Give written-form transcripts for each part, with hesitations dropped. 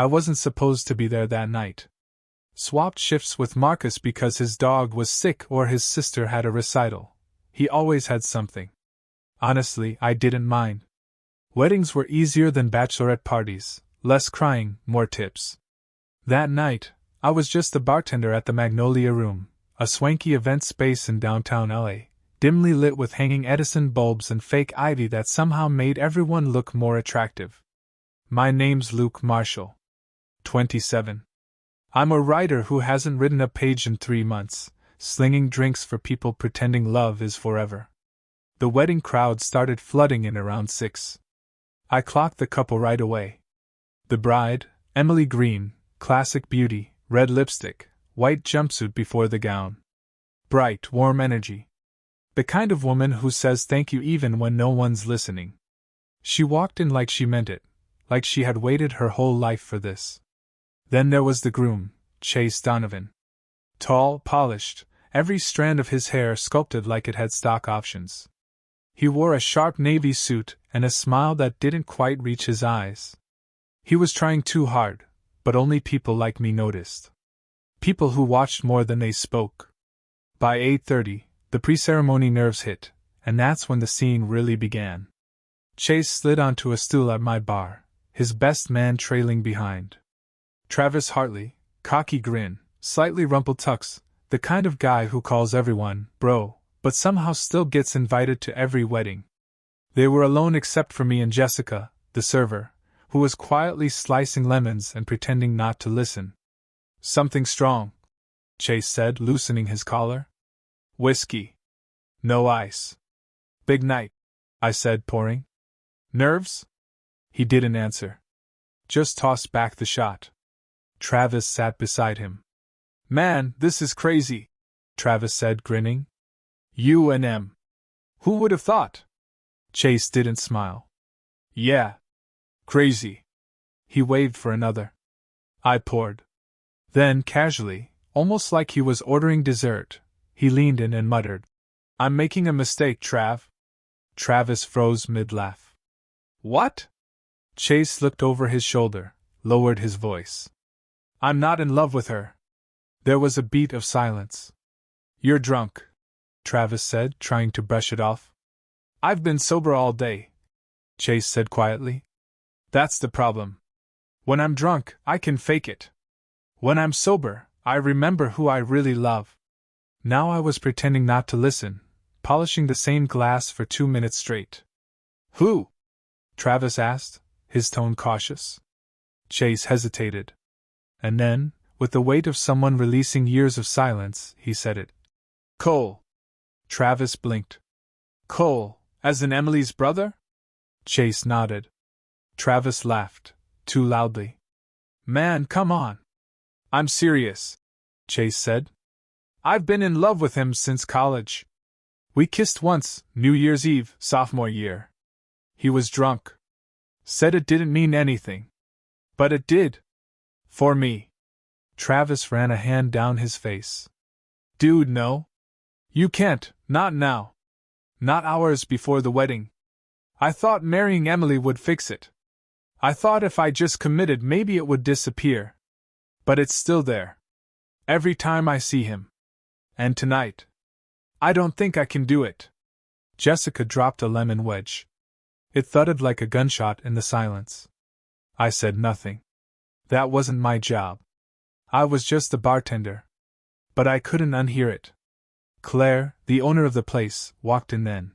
I wasn't supposed to be there that night. Swapped shifts with Marcus because his dog was sick or his sister had a recital. He always had something. Honestly, I didn't mind. Weddings were easier than bachelorette parties, less crying, more tips. That night, I was just the bartender at the Magnolia Room, a swanky event space in downtown LA, dimly lit with hanging Edison bulbs and fake ivy that somehow made everyone look more attractive. My name's Luke Marshall. 27. I'm a writer who hasn't written a page in 3 months, slinging drinks for people pretending love is forever. The wedding crowd started flooding in around 6. I clocked the couple right away. The bride, Emily Green, classic beauty, red lipstick, white jumpsuit before the gown. Bright, warm energy. The kind of woman who says thank you even when no one's listening. She walked in like she meant it, like she had waited her whole life for this. Then there was the groom, Chase Donovan. Tall, polished, every strand of his hair sculpted like it had stock options. He wore a sharp navy suit and a smile that didn't quite reach his eyes. He was trying too hard, but only people like me noticed. People who watched more than they spoke. By 8:30, the pre-ceremony nerves hit, and that's when the scene really began. Chase slid onto a stool at my bar, his best man trailing behind. Travis Hartley, cocky grin, slightly rumpled tux, the kind of guy who calls everyone bro, but somehow still gets invited to every wedding. They were alone except for me and Jessica, the server, who was quietly slicing lemons and pretending not to listen. Something strong, Chase said, loosening his collar. Whiskey. No ice. Big night, I said, pouring. Nerves? He didn't answer. Just tossed back the shot. Travis sat beside him. Man, this is crazy, Travis said, grinning. You and M. Who would have thought? Chase didn't smile. Yeah. Crazy. He waved for another. I poured. Then, casually, almost like he was ordering dessert, he leaned in and muttered, I'm making a mistake, Trav. Travis froze mid-laugh. What? Chase looked over his shoulder, lowered his voice. I'm not in love with her. There was a beat of silence. You're drunk, Travis said, trying to brush it off. I've been sober all day, Chase said quietly. That's the problem. When I'm drunk, I can fake it. When I'm sober, I remember who I really love. Now I was pretending not to listen, polishing the same glass for 2 minutes straight. Who? Travis asked, his tone cautious. Chase hesitated. And then, with the weight of someone releasing years of silence, he said it. Cole. Travis blinked. Cole, as in Emily's brother? Chase nodded. Travis laughed, too loudly. Man, come on. I'm serious, Chase said. I've been in love with him since college. We kissed once, New Year's Eve, sophomore year. He was drunk. Said it didn't mean anything. But it did. For me. Travis ran a hand down his face. Dude, no. You can't, not now. Not hours before the wedding. I thought marrying Emily would fix it. I thought if I just committed maybe it would disappear. But it's still there. Every time I see him. And tonight. I don't think I can do it. Jessica dropped a lemon wedge. It thudded like a gunshot in the silence. I said nothing. That wasn't my job. I was just the bartender. But I couldn't unhear it. Claire, the owner of the place, walked in then.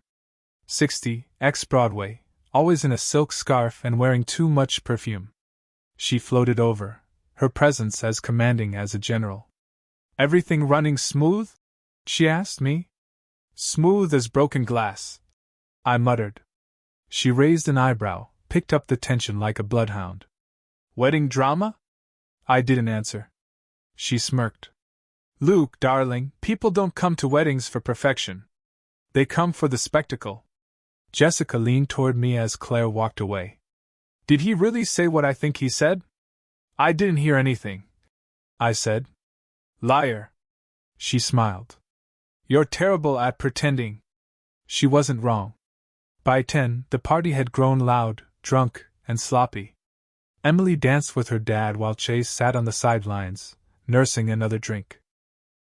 60, ex-Broadway, always in a silk scarf and wearing too much perfume. She floated over, her presence as commanding as a general. Everything running smooth? She asked me. Smooth as broken glass, I muttered. She raised an eyebrow, picked up the tension like a bloodhound. Wedding drama? I didn't answer. She smirked. Luke, darling, people don't come to weddings for perfection. They come for the spectacle. Jessica leaned toward me as Claire walked away. Did he really say what I think he said? I didn't hear anything, I said. Liar. She smiled. You're terrible at pretending. She wasn't wrong. By 10, the party had grown loud, drunk, and sloppy. Emily danced with her dad while Chase sat on the sidelines, nursing another drink.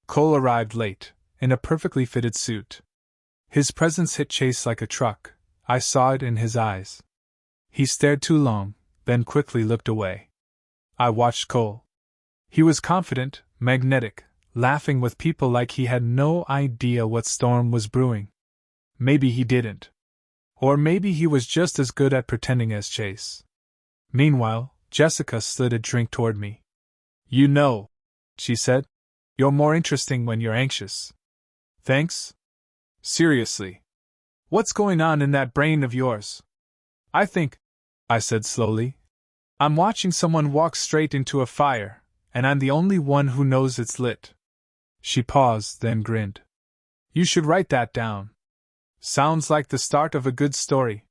Cole arrived late, in a perfectly fitted suit. His presence hit Chase like a truck. I saw it in his eyes. He stared too long, then quickly looked away. I watched Cole. He was confident, magnetic, laughing with people like he had no idea what storm was brewing. Maybe he didn't. Or maybe he was just as good at pretending as Chase. Meanwhile, Jessica slid a drink toward me. "You know," she said, "you're more interesting when you're anxious." "Thanks." "Seriously. What's going on in that brain of yours?" "I think," I said slowly, "I'm watching someone walk straight into a fire, and I'm the only one who knows it's lit." She paused, then grinned. "You should write that down. Sounds like the start of a good story."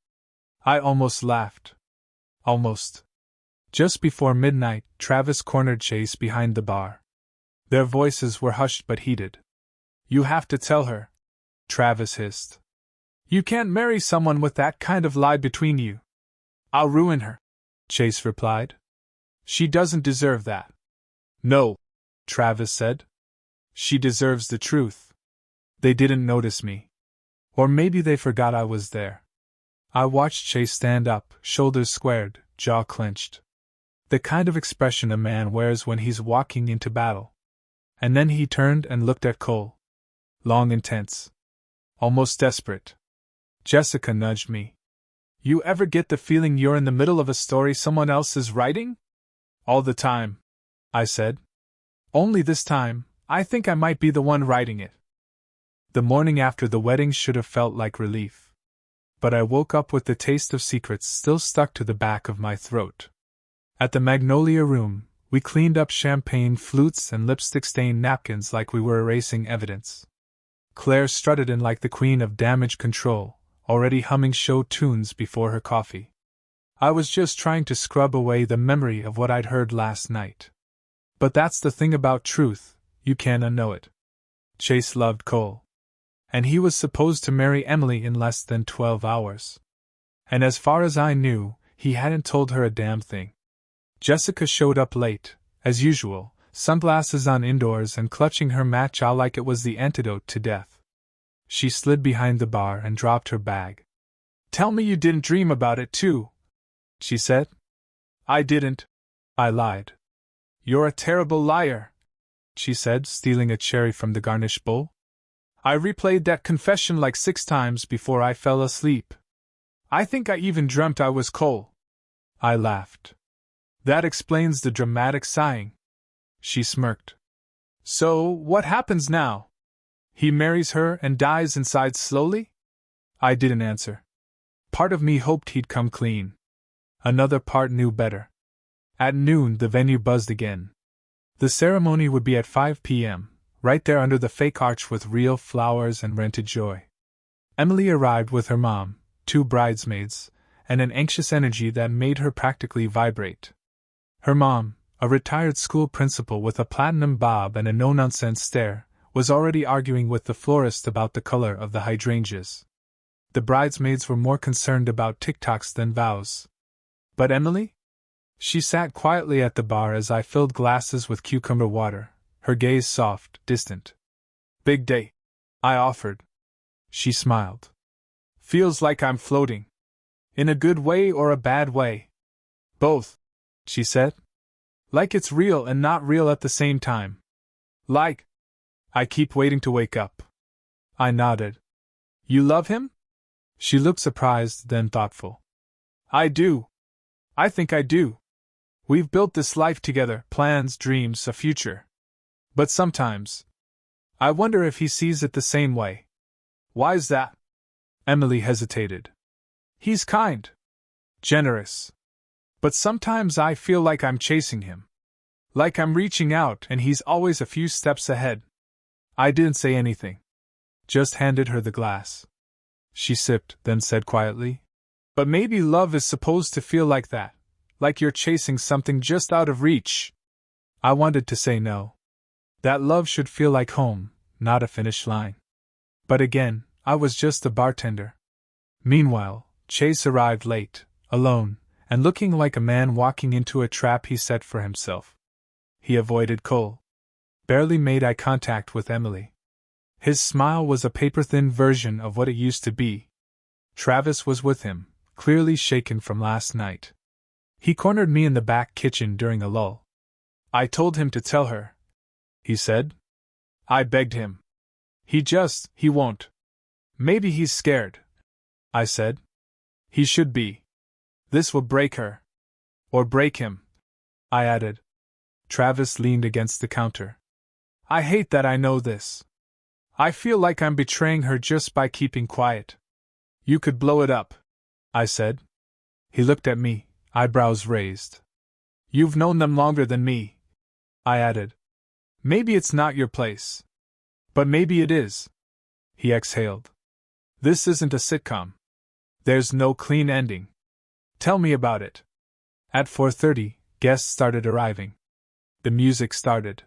I almost laughed. Almost. Just before midnight, Travis cornered Chase behind the bar. Their voices were hushed but heated. "You have to tell her," Travis hissed. "You can't marry someone with that kind of lie between you." "I'll ruin her," Chase replied. "She doesn't deserve that." "No," Travis said. "She deserves the truth." They didn't notice me. Or maybe they forgot I was there. I watched Chase stand up, shoulders squared, jaw clenched. The kind of expression a man wears when he's walking into battle. And then he turned and looked at Cole. Long and tense. Almost desperate. Jessica nudged me. "You ever get the feeling you're in the middle of a story someone else is writing?" "All the time," I said. "Only this time, I think I might be the one writing it." The morning after the wedding should have felt like relief. But I woke up with the taste of secrets still stuck to the back of my throat. At the Magnolia Room, we cleaned up champagne flutes and lipstick-stained napkins like we were erasing evidence. Claire strutted in like the queen of damage control, already humming show tunes before her coffee. I was just trying to scrub away the memory of what I'd heard last night. But that's the thing about truth, you can't unknow it. Chase loved Cole. And he was supposed to marry Emily in less than 12 hours. And as far as I knew, he hadn't told her a damn thing. Jessica showed up late, as usual, sunglasses on indoors and clutching her matcha like it was the antidote to death. She slid behind the bar and dropped her bag. "Tell me you didn't dream about it too," she said. "I didn't," I lied. "You're a terrible liar," she said, stealing a cherry from the garnish bowl. "I replayed that confession like 6 times before I fell asleep. I think I even dreamt I was Cole." I laughed. "That explains the dramatic sighing." She smirked. "So, what happens now? He marries her and dies inside slowly?" I didn't answer. Part of me hoped he'd come clean. Another part knew better. At noon, the venue buzzed again. The ceremony would be at 5 p.m., right there under the fake arch with real flowers and rented joy. Emily arrived with her mom, 2 bridesmaids, and an anxious energy that made her practically vibrate. Her mom, a retired school principal with a platinum bob and a no-nonsense stare, was already arguing with the florist about the color of the hydrangeas. The bridesmaids were more concerned about TikToks than vows. But Emily? She sat quietly at the bar as I filled glasses with cucumber water, her gaze soft, distant. "Big day," I offered. She smiled. "Feels like I'm floating. In a good way or a bad way?" "Both," she said. "Like it's real and not real at the same time." "Like I keep waiting to wake up." I nodded. "You love him?" She looked surprised, then thoughtful. "I do. I think I do. We've built this life together, plans, dreams, a future. But sometimes I wonder if he sees it the same way." "Why's that?" Emily hesitated. "He's kind. Generous. But sometimes I feel like I'm chasing him. Like I'm reaching out and he's always a few steps ahead." I didn't say anything. Just handed her the glass. She sipped, then said quietly, "But maybe love is supposed to feel like that. Like you're chasing something just out of reach." I wanted to say no. That love should feel like home, not a finish line. But again, I was just a bartender. Meanwhile, Chase arrived late, alone, and looking like a man walking into a trap he set for himself. He avoided Cole. Barely made eye contact with Emily. His smile was a paper-thin version of what it used to be. Travis was with him, clearly shaken from last night. He cornered me in the back kitchen during a lull. I told him to tell her, he said. I begged him. He won't. Maybe he's scared, I said. He should be. This will break her. Or break him, I added. Travis leaned against the counter. I hate that I know this. I feel like I'm betraying her just by keeping quiet. You could blow it up, I said. He looked at me, eyebrows raised. You've known them longer than me, I added. Maybe it's not your place. But maybe it is. He exhaled. This isn't a sitcom. There's no clean ending. Tell me about it. At 4:30, guests started arriving. The music started.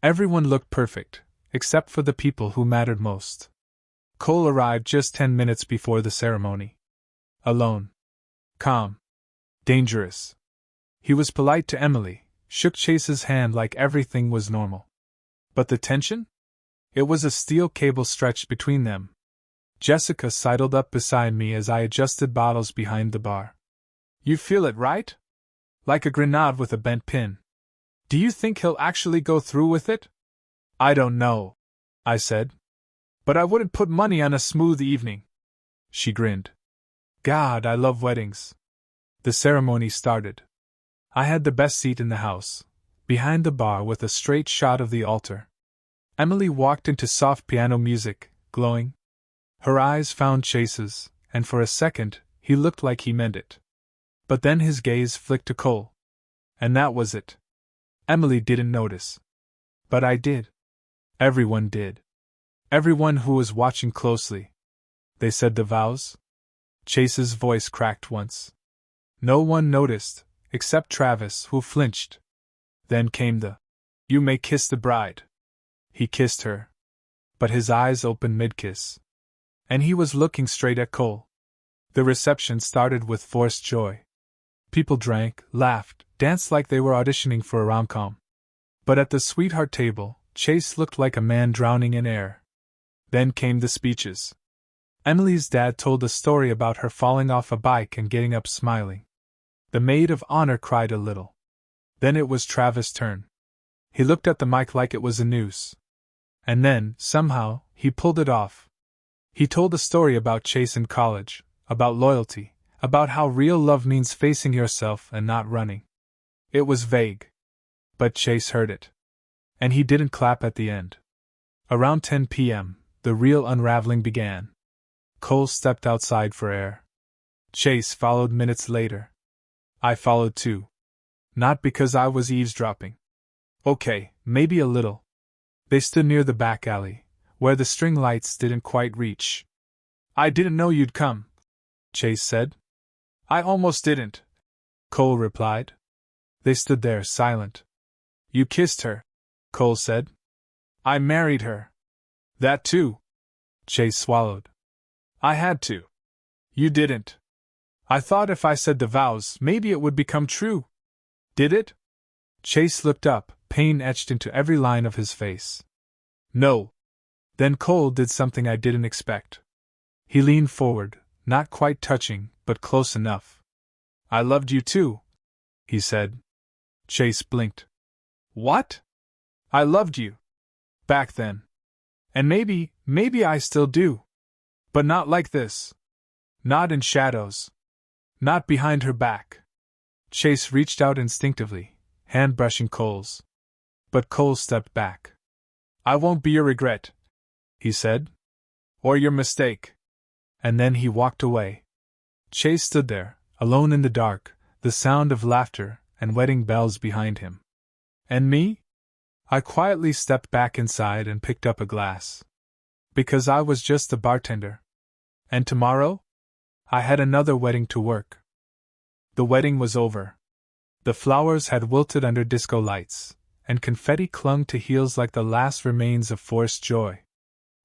Everyone looked perfect, except for the people who mattered most. Cole arrived just 10 minutes before the ceremony. Alone. Calm. Dangerous. He was polite to Emily, shook Chase's hand like everything was normal. But the tension? It was a steel cable stretched between them. Jessica sidled up beside me as I adjusted bottles behind the bar. You feel it, right? Like a grenade with a bent pin. Do you think he'll actually go through with it? I don't know, I said. But I wouldn't put money on a smooth evening. She grinned. God, I love weddings. The ceremony started. I had the best seat in the house, behind the bar with a straight shot of the altar. Emily walked into soft piano music, glowing. Her eyes found Chase's, and for a second, he looked like he meant it. But then his gaze flicked to Cole. And that was it. Emily didn't notice. But I did. Everyone did. Everyone who was watching closely. They said the vows? Chase's voice cracked once. No one noticed, except Travis, who flinched. Then came the, "You may kiss the bride." He kissed her. But his eyes opened mid-kiss. And he was looking straight at Cole. The reception started with forced joy. People drank, laughed, danced like they were auditioning for a rom-com. But at the sweetheart table, Chase looked like a man drowning in air. Then came the speeches. Emily's dad told a story about her falling off a bike and getting up smiling. The maid of honor cried a little. Then it was Travis' turn. He looked at the mic like it was a noose. And then, somehow, he pulled it off. He told a story about Chase in college, about loyalty, about how real love means facing yourself and not running. It was vague. But Chase heard it. And he didn't clap at the end. Around 10 p.m., the real unraveling began. Cole stepped outside for air. Chase followed minutes later. I followed too. Not because I was eavesdropping. Okay, maybe a little. They stood near the back alley, where the string lights didn't quite reach. I didn't know you'd come, Chase said. I almost didn't, Cole replied. They stood there, silent. You kissed her, Cole said. I married her. That too. Chase swallowed. I had to. You didn't. I thought if I said the vows, maybe it would become true. Did it? Chase looked up, pain etched into every line of his face. No. Then Cole did something I didn't expect. He leaned forward, not quite touching, but close enough. I loved you too, he said. Chase blinked. What? I loved you. Back then. And maybe I still do. But not like this. Not in shadows. Not behind her back. Chase reached out instinctively, hand brushing Cole's. But Cole stepped back. I won't be your regret, he said. Or your mistake. And then he walked away. Chase stood there, alone in the dark, the sound of laughter and wedding bells behind him. And me? I quietly stepped back inside and picked up a glass. Because I was just the bartender. And tomorrow? I had another wedding to work. The wedding was over. The flowers had wilted under disco lights, and confetti clung to heels like the last remains of forced joy.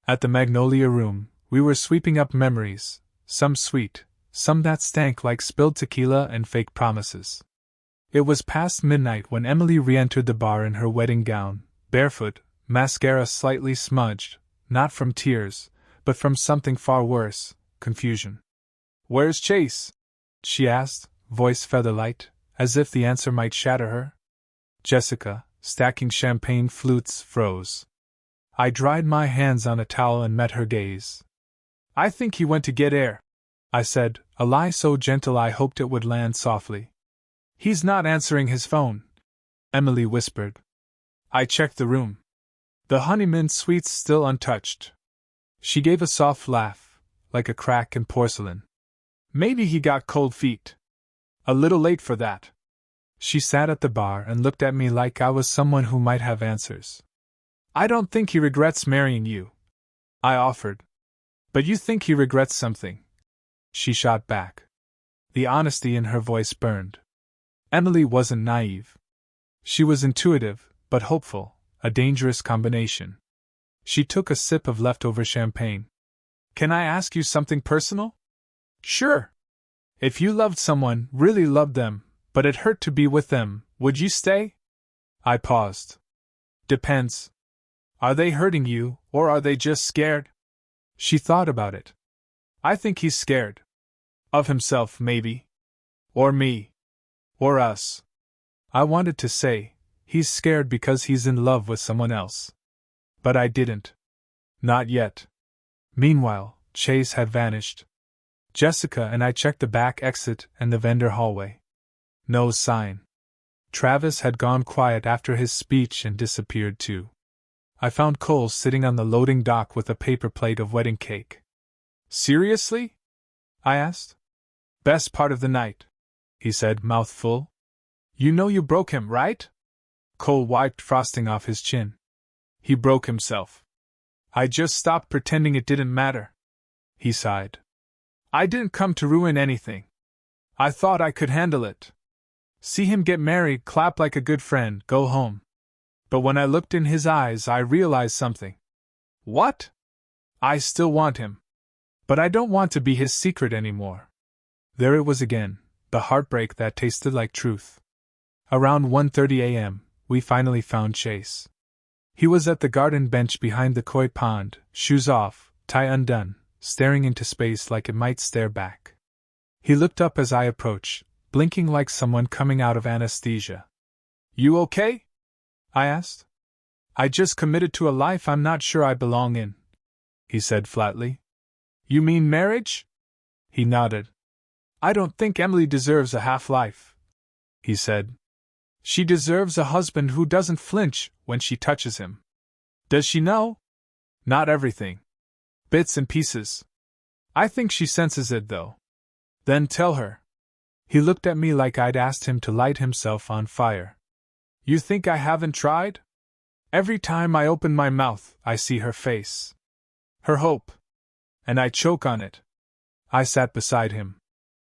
At the Magnolia Room, we were sweeping up memories, some sweet, some that stank like spilled tequila and fake promises. It was past midnight when Emily re-entered the bar in her wedding gown, barefoot, mascara slightly smudged, not from tears, but from something far worse, confusion. "Where's Chase?" she asked, voice feather-light, as if the answer might shatter her. Jessica, stacking champagne flutes, froze. I dried my hands on a towel and met her gaze. "I think he went to get air," I said, a lie so gentle I hoped it would land softly. "He's not answering his phone," Emily whispered. I checked the room. The honeymoon sweets still untouched. She gave a soft laugh, like a crack in porcelain. "Maybe he got cold feet. A little late for that." She sat at the bar and looked at me like I was someone who might have answers. "I don't think he regrets marrying you," I offered. "But you think he regrets something," she shot back. The honesty in her voice burned. Emily wasn't naive. She was intuitive, but hopeful, a dangerous combination. She took a sip of leftover champagne. "Can I ask you something personal?" "Sure." "If you loved someone, really loved them, but it hurt to be with them, would you stay?" I paused. "Depends. Are they hurting you, or are they just scared?" She thought about it. "I think he's scared. Of himself, maybe. Or me. Or us." I wanted to say, "He's scared because he's in love with someone else." But I didn't. Not yet. Meanwhile, Chase had vanished. Jessica and I checked the back exit and the vendor hallway. No sign. Travis had gone quiet after his speech and disappeared too. I found Cole sitting on the loading dock with a paper plate of wedding cake. "Seriously?" I asked. "Best part of the night," he said, mouth full. "You know you broke him, right?" Cole wiped frosting off his chin. "He broke himself. I just stopped pretending it didn't matter." He sighed. "I didn't come to ruin anything. I thought I could handle it. See him get married, clap like a good friend, go home. But when I looked in his eyes, I realized something." "What?" "I still want him. But I don't want to be his secret anymore." There it was again, the heartbreak that tasted like truth. Around 1:30 a.m., we finally found Chase. He was at the garden bench behind the koi pond, shoes off, tie undone, staring into space like it might stare back. He looked up as I approached, blinking like someone coming out of anesthesia. "You okay?" I asked. "I just committed to a life I'm not sure I belong in," he said flatly. "You mean marriage?" He nodded. "I don't think Emily deserves a half-life," he said. "She deserves a husband who doesn't flinch when she touches him." "Does she know?" "Not everything. Bits and pieces. I think she senses it, though." "Then tell her." He looked at me like I'd asked him to light himself on fire. "You think I haven't tried? Every time I open my mouth, I see her face. Her hope. And I choke on it." I sat beside him.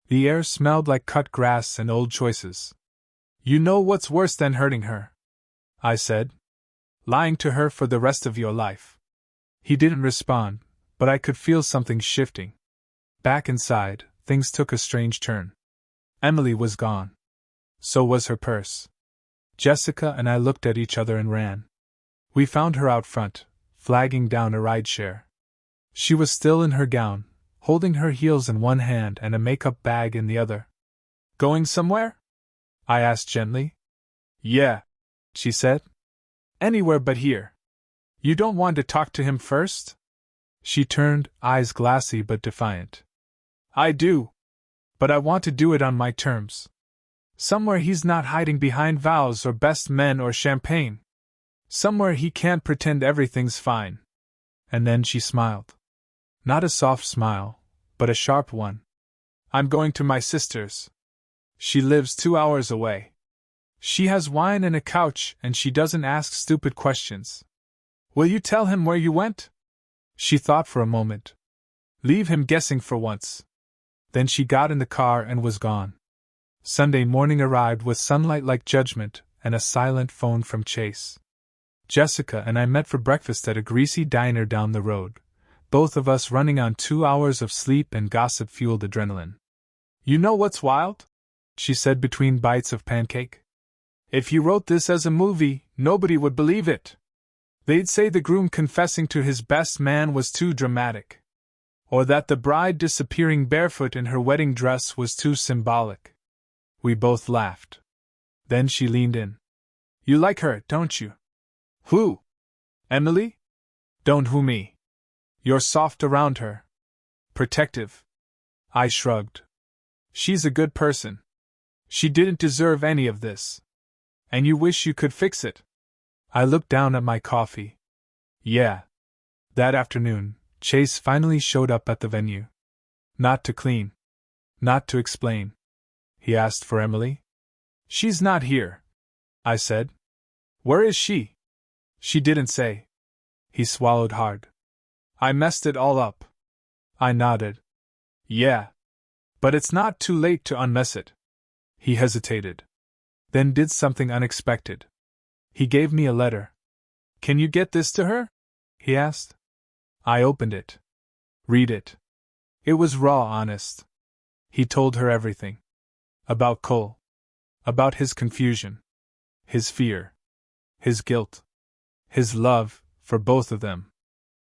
The air smelled like cut grass and old choices. "You know what's worse than hurting her?" I said. "Lying to her for the rest of your life." He didn't respond, but I could feel something shifting. Back inside, things took a strange turn. Emily was gone. So was her purse. Jessica and I looked at each other and ran. We found her out front, flagging down a rideshare. She was still in her gown, holding her heels in one hand and a makeup bag in the other. "Going somewhere?" I asked gently. "Yeah," she said. "Anywhere but here." "You don't want to talk to him first?" She turned, eyes glassy but defiant. "I do. But I want to do it on my terms. Somewhere he's not hiding behind vows or best men or champagne. Somewhere he can't pretend everything's fine." And then she smiled. Not a soft smile, but a sharp one. "I'm going to my sister's. She lives 2 hours away. She has wine and a couch, and she doesn't ask stupid questions. Will you tell him where you went?" She thought for a moment. "Leave him guessing for once." Then she got in the car and was gone. Sunday morning arrived with sunlight like judgment, and a silent phone from Chase. Jessica and I met for breakfast at a greasy diner down the road, both of us running on 2 hours of sleep and gossip-fueled adrenaline. You know what's wild? She said between bites of pancake. If you wrote this as a movie, nobody would believe it. They'd say the groom confessing to his best man was too dramatic. Or that the bride disappearing barefoot in her wedding dress was too symbolic. We both laughed. Then she leaned in. You like her, don't you? Who? Emily? Don't who me. You're soft around her. Protective. I shrugged. She's a good person. She didn't deserve any of this. And you wish you could fix it. I looked down at my coffee. Yeah. That afternoon, Chase finally showed up at the venue. Not to clean. Not to explain. He asked for Emily. She's not here, I said. Where is she? She didn't say. He swallowed hard. I messed it all up. I nodded. Yeah. But it's not too late to unmess it. He hesitated. Then did something unexpected. He gave me a letter. Can you get this to her? He asked. I opened it. Read it. It was raw honest. He told her everything. About Cole. About his confusion. His fear. His guilt. His love, for both of them.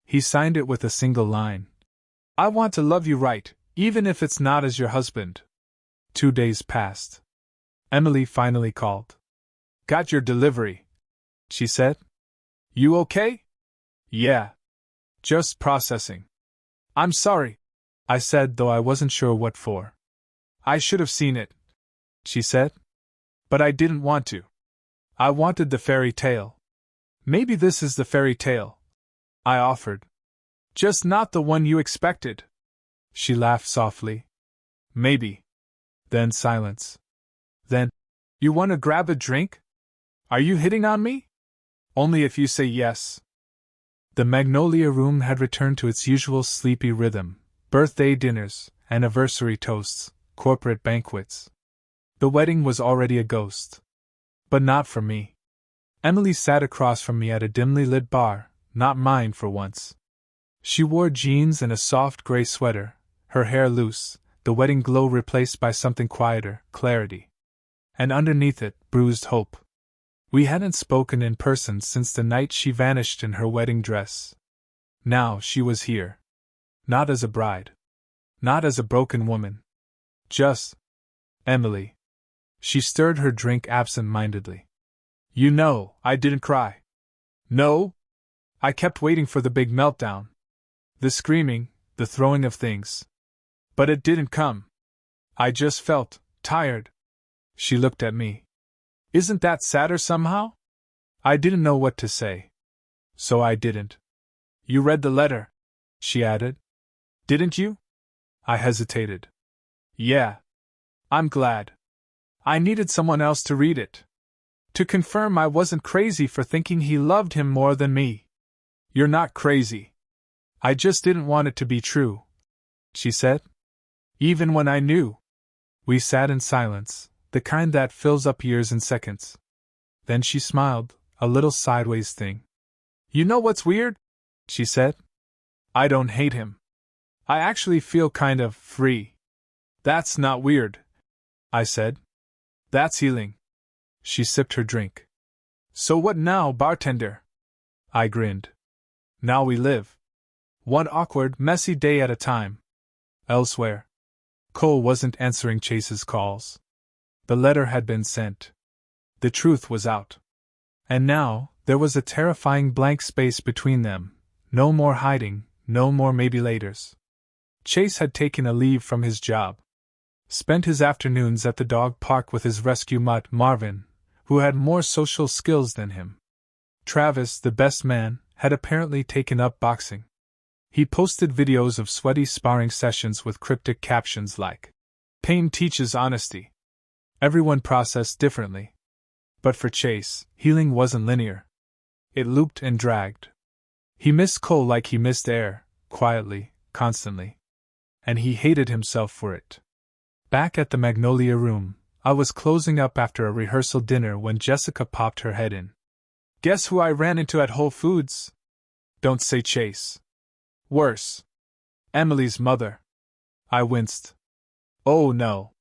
He signed it with a single line. I want to love you right, even if it's not as your husband. 2 days passed. Emily finally called. Got your delivery, she said. You okay? Yeah. Just processing. I'm sorry, I said, though I wasn't sure what for. I should have seen it, she said. But I didn't want to. I wanted the fairy tale. Maybe this is the fairy tale, I offered. Just not the one you expected. She laughed softly. Maybe. Then silence. Then, you want to grab a drink? Are you hitting on me? Only if you say yes. The Magnolia Room had returned to its usual sleepy rhythm: birthday dinners, anniversary toasts, corporate banquets. The wedding was already a ghost. But not for me. Emily sat across from me at a dimly lit bar, not mine for once. She wore jeans and a soft gray sweater, her hair loose, the wedding glow replaced by something quieter, clarity. And underneath it, bruised hope. We hadn't spoken in person since the night she vanished in her wedding dress. Now she was here. Not as a bride. Not as a broken woman. Just Emily. She stirred her drink absent-mindedly. You know, I didn't cry. No? I kept waiting for the big meltdown. The screaming, the throwing of things. But it didn't come. I just felt tired. She looked at me. Isn't that sadder somehow? I didn't know what to say. So I didn't. You read the letter, she added. Didn't you? I hesitated. Yeah. I'm glad. I needed someone else to read it. To confirm I wasn't crazy for thinking he loved him more than me. You're not crazy. I just didn't want it to be true, she said. Even when I knew. We sat in silence, the kind that fills up years in seconds. Then she smiled, a little sideways thing. You know what's weird? She said. I don't hate him. I actually feel kind of free. That's not weird, I said. That's healing. She sipped her drink. So what now, bartender? I grinned. Now we live. One awkward, messy day at a time. Elsewhere. Cole wasn't answering Chase's calls. The letter had been sent. The truth was out. And now, there was a terrifying blank space between them. No more hiding, no more maybe laters. Chase had taken a leave from his job. Spent his afternoons at the dog park with his rescue mutt, Marvin, who had more social skills than him. Travis, the best man, had apparently taken up boxing. He posted videos of sweaty sparring sessions with cryptic captions like, "Pain teaches honesty." Everyone processed differently. But for Chase, healing wasn't linear. It looped and dragged. He missed Cole like he missed air, quietly, constantly. And he hated himself for it. Back at the Magnolia Room, I was closing up after a rehearsal dinner when Jessica popped her head in. Guess who I ran into at Whole Foods? Don't say Chase. Worse. Emily's mother. I winced. Oh no.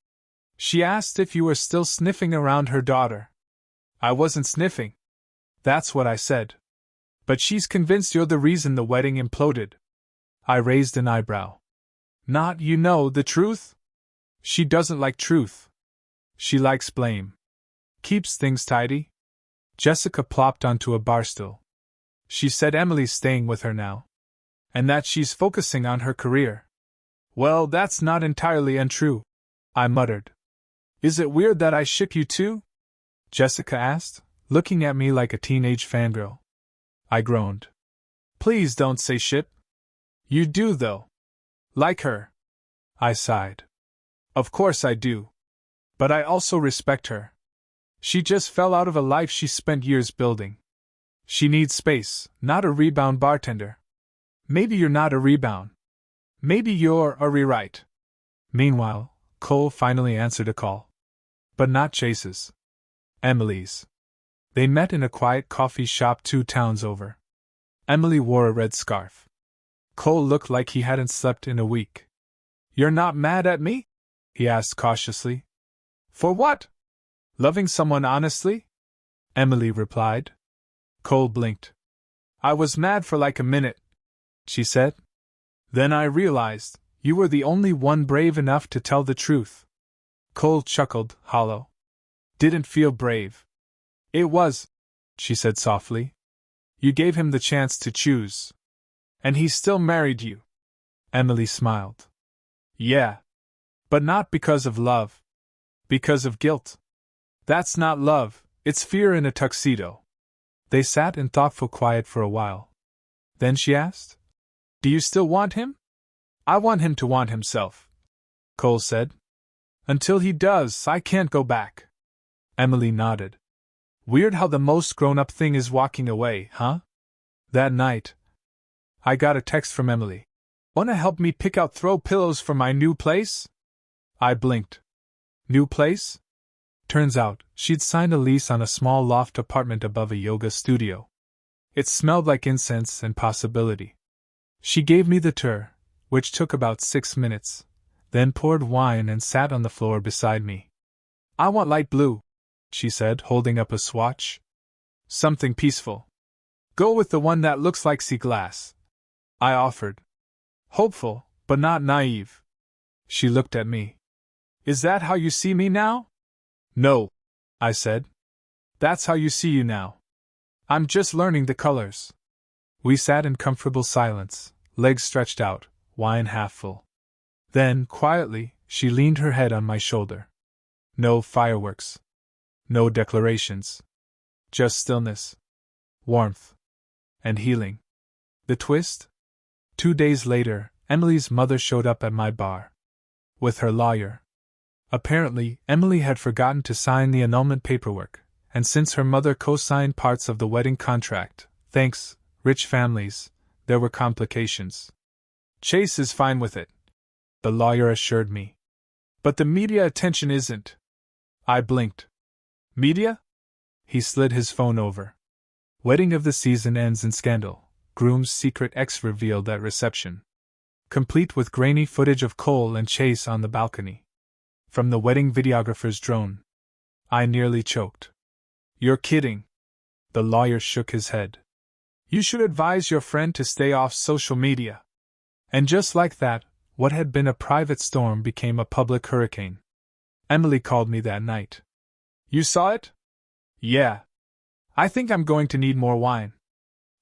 She asked if you were still sniffing around her daughter. I wasn't sniffing. That's what I said. But she's convinced you're the reason the wedding imploded. I raised an eyebrow. Not, the truth? She doesn't like truth. She likes blame. Keeps things tidy. Jessica plopped onto a bar stool. She said Emily's staying with her now. And that she's focusing on her career. Well, that's not entirely untrue, I muttered. Is it weird that I ship you two? Jessica asked, looking at me like a teenage fangirl. I groaned. Please don't say ship. You do, though. Like her. I sighed. Of course I do. But I also respect her. She just fell out of a life she spent years building. She needs space, not a rebound bartender. Maybe you're not a rebound. Maybe you're a rewrite. Meanwhile, Cole finally answered a call. But not Chase's. Emily's. They met in a quiet coffee shop 2 towns over. Emily wore a red scarf. Cole looked like he hadn't slept in a week. You're not mad at me? He asked cautiously. For what? Loving someone honestly? Emily replied. Cole blinked. I was mad for like a minute, she said. Then I realized you were the only one brave enough to tell the truth. Cole chuckled, hollow. Didn't feel brave. It was, she said softly. You gave him the chance to choose. And he still married you. Emily smiled. Yeah. But not because of love. Because of guilt. That's not love, it's fear in a tuxedo. They sat in thoughtful quiet for a while. Then she asked, Do you still want him? I want him to want himself, Cole said. Until he does, I can't go back. Emily nodded. Weird how the most grown-up thing is walking away, huh? That night, I got a text from Emily. Wanna help me pick out throw pillows for my new place? I blinked. New place? Turns out, she'd signed a lease on a small loft apartment above a yoga studio. It smelled like incense and possibility. She gave me the tour, which took about 6 minutes, then poured wine and sat on the floor beside me. I want light blue, she said, holding up a swatch. Something peaceful. Go with the one that looks like sea glass, I offered. Hopeful, but not naive. She looked at me. Is that how you see me now? No, I said. That's how you see you now. I'm just learning the colors. We sat in comfortable silence, legs stretched out, wine half full. Then, quietly, she leaned her head on my shoulder. No fireworks. No declarations. Just stillness. Warmth. And healing. The twist? 2 days later, Emily's mother showed up at my bar. With her lawyer. Apparently, Emily had forgotten to sign the annulment paperwork, and since her mother co-signed parts of the wedding contract, thanks, rich families, there were complications. Chase is fine with it, the lawyer assured me. But the media attention isn't. I blinked. Media? He slid his phone over. Wedding of the season ends in scandal. Groom's secret ex revealed at reception. Complete with grainy footage of Cole and Chase on the balcony. From the wedding videographer's drone. I nearly choked. You're kidding. The lawyer shook his head. You should advise your friend to stay off social media. And just like that, what had been a private storm became a public hurricane. Emily called me that night. You saw it? Yeah. I think I'm going to need more wine.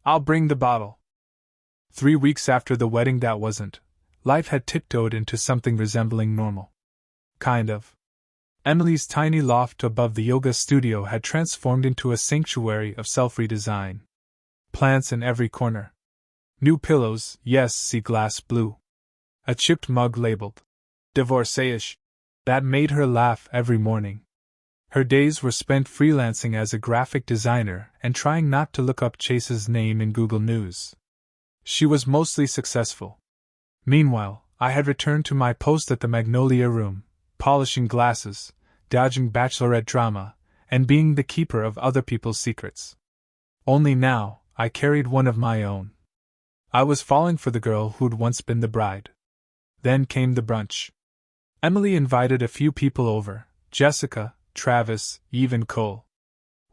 I'll bring the bottle. 3 weeks after the wedding, that wasn't. Life had tiptoed into something resembling normal. Kind of. Emily's tiny loft above the yoga studio had transformed into a sanctuary of self-redesign. Plants in every corner. New pillows, yes, sea glass blue. A chipped mug labeled divorcee-ish. That made her laugh every morning. Her days were spent freelancing as a graphic designer and trying not to look up Chase's name in Google News. She was mostly successful. Meanwhile, I had returned to my post at the Magnolia Room, polishing glasses, dodging bachelorette drama, and being the keeper of other people's secrets. Only now, I carried one of my own. I was falling for the girl who'd once been the bride. Then came the brunch. Emily invited a few people over: Jessica, Travis, even Cole.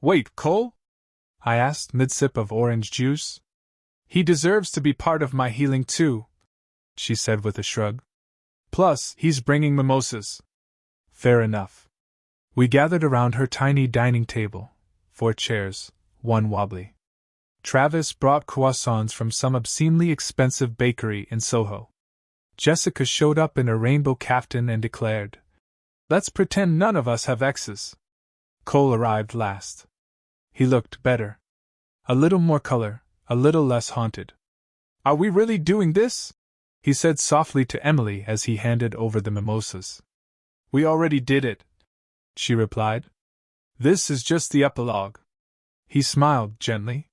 Wait, Cole? I asked mid-sip of orange juice. He deserves to be part of my healing too, she said with a shrug. Plus, he's bringing mimosas. Fair enough. We gathered around her tiny dining table, 4 chairs, 1 wobbly. Travis brought croissants from some obscenely expensive bakery in Soho. Jessica showed up in a rainbow kaftan and declared, "Let's pretend none of us have exes." Cole arrived last. He looked better. A little more color, a little less haunted. "Are we really doing this?" he said softly to Emily as he handed over the mimosas. "We already did it," she replied. "This is just the epilogue." He smiled gently.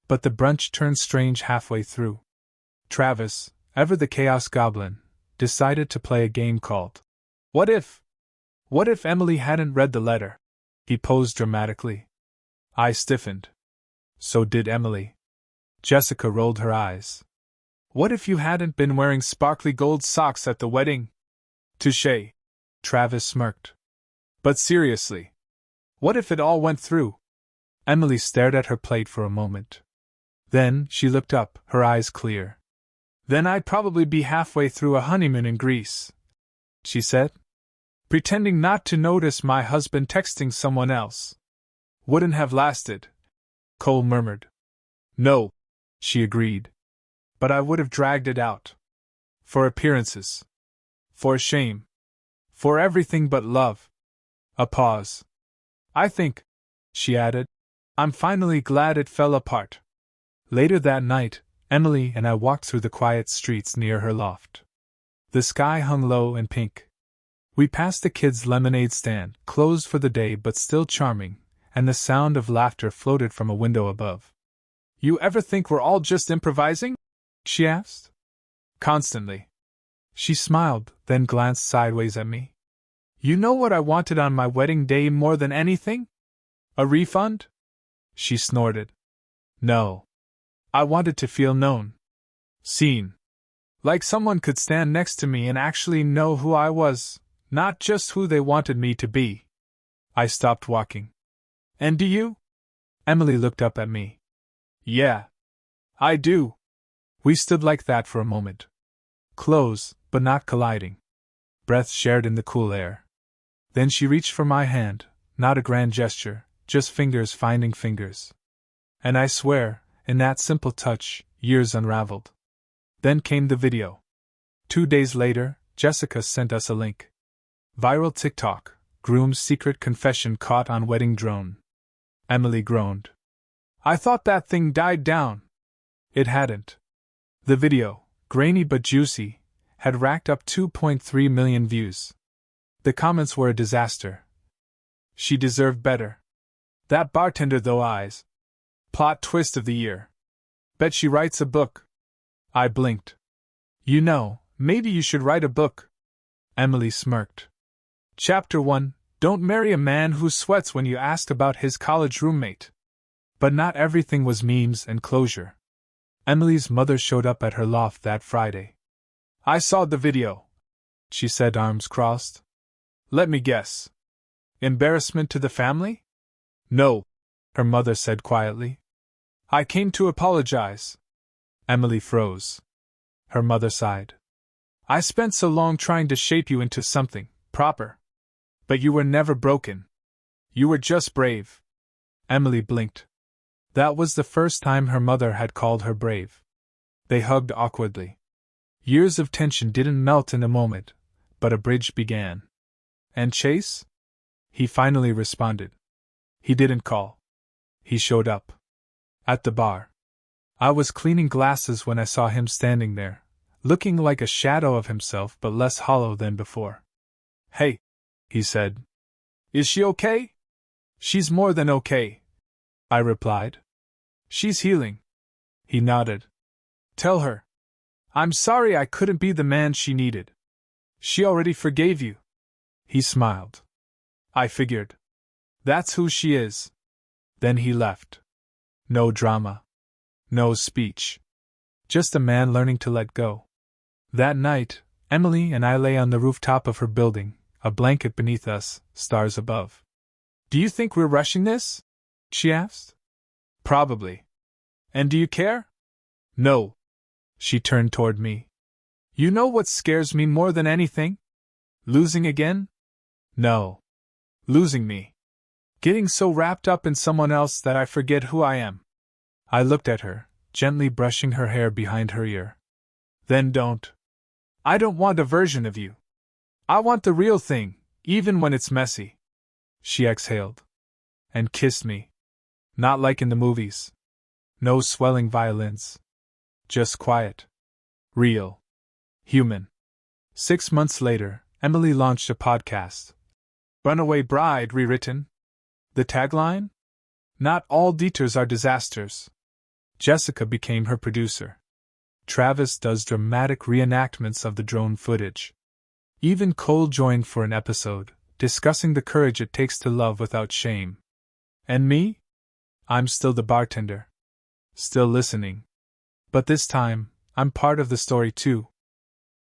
But the brunch turned strange halfway through. Travis, ever the chaos goblin, decided to play a game called What If? What if Emily hadn't read the letter? He posed dramatically. I stiffened. So did Emily. Jessica rolled her eyes. What if you hadn't been wearing sparkly gold socks at the wedding? Touché. Travis smirked. But seriously, what if it all went through? Emily stared at her plate for a moment. Then she looked up, her eyes clear. Then I'd probably be halfway through a honeymoon in Greece, she said, pretending not to notice my husband texting someone else. Wouldn't have lasted, Cole murmured. No, she agreed. But I would have dragged it out. For appearances. For shame. For everything but love. A pause. I think, she added, I'm finally glad it fell apart. Later that night, Emily and I walked through the quiet streets near her loft. The sky hung low and pink. We passed the kids' lemonade stand, closed for the day but still charming, and the sound of laughter floated from a window above. You ever think we're all just improvising? She asked. Constantly. She smiled, then glanced sideways at me. You know what I wanted on my wedding day more than anything? A refund? She snorted. No. I wanted to feel known. Seen. Like someone could stand next to me and actually know who I was, not just who they wanted me to be. I stopped walking. And do you? Emily looked up at me. Yeah. I do. We stood like that for a moment. Close, but not colliding. Breath shared in the cool air. Then she reached for my hand, not a grand gesture, just fingers finding fingers. And I swear, in that simple touch, years unraveled. Then came the video. 2 days later, Jessica sent us a link. Viral TikTok, Groom's secret confession caught on wedding drone. Emily groaned. I thought that thing died down. It hadn't. The video, grainy but juicy, had racked up 2.3 million views. The comments were a disaster. She deserved better. That bartender though eyes. Plot twist of the year. Bet she writes a book. I blinked. You know, maybe you should write a book. Emily smirked. Chapter 1, Don't marry a man who sweats when you asked about his college roommate. But not everything was memes and closure. Emily's mother showed up at her loft that Friday. I saw the video, she said, arms crossed. Let me guess. Embarrassment to the family? No, her mother said quietly. I came to apologize. Emily froze. Her mother sighed. I spent so long trying to shape you into something proper. But you were never broken. You were just brave. Emily blinked. That was the first time her mother had called her brave. They hugged awkwardly. Years of tension didn't melt in a moment, but a bridge began. And Chase? He finally responded. He didn't call. He showed up. At the bar. I was cleaning glasses when I saw him standing there, looking like a shadow of himself but less hollow than before. Hey, he said. Is she okay? She's more than okay, I replied. She's healing. He nodded. Tell her. I'm sorry I couldn't be the man she needed. She already forgave you. He smiled. I figured. That's who she is. Then he left. No drama. No speech. Just a man learning to let go. That night, Emily and I lay on the rooftop of her building, a blanket beneath us, stars above. Do you think we're rushing this? She asked. Probably. And do you care? No. She turned toward me. You know what scares me more than anything? Losing again? No. Losing me. Getting so wrapped up in someone else that I forget who I am. I looked at her, gently brushing her hair behind her ear. Then don't. I don't want a version of you. I want the real thing, even when it's messy. She exhaled. And kissed me. Not like in the movies. No swelling violins. Just quiet. Real. Human. 6 months later, Emily launched a podcast. Runaway Bride rewritten. The tagline? Not all detours are disasters. Jessica became her producer. Travis does dramatic reenactments of the drone footage. Even Cole joined for an episode, discussing the courage it takes to love without shame. And me? I'm still the bartender. Still listening. But this time, I'm part of the story too.